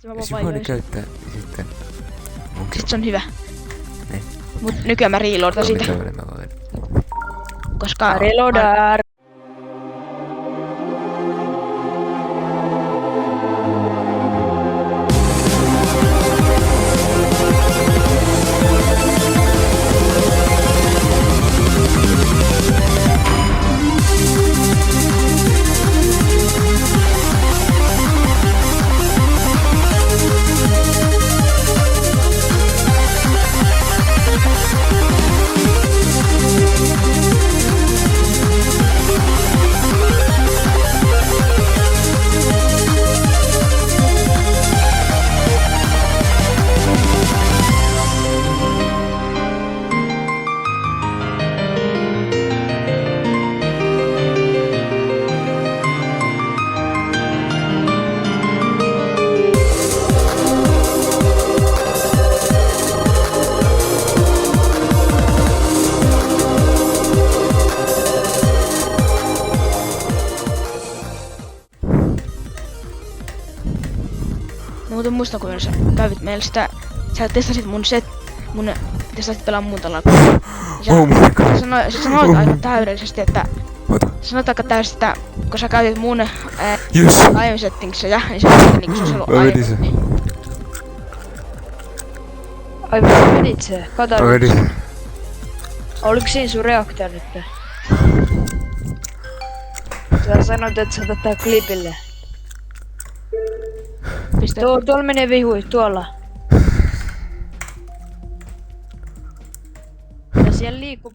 Sitten mä vaan Jos joku vaihdoin. käyttää, niin sitten... Sit se on hyvä. Niin. Mut nykyään mä reloadan sitä. Koska... Reloadar. Muuten muistan, kun sä kävit meillä sitä... Sä testasit testasit pelaa mun talalla. Oh my god. Sä sanoit aika täydellisesti, että... Ota. Sä sanoit aika täydellisesti, että... Kun sä käytit mun... Yes! aiemmin settingsia, niin se oli niinku se olisi ollut Mä vedin sen. aiemmin. Ai mitä vedit se? Kato Mä nyt. vedin. Oliko siinä sun reaktio nyt? Sä sanoit, että sä otat tää klipille. Piste. Tuolla menee vihui, tuolla. Ja siellä liikkuu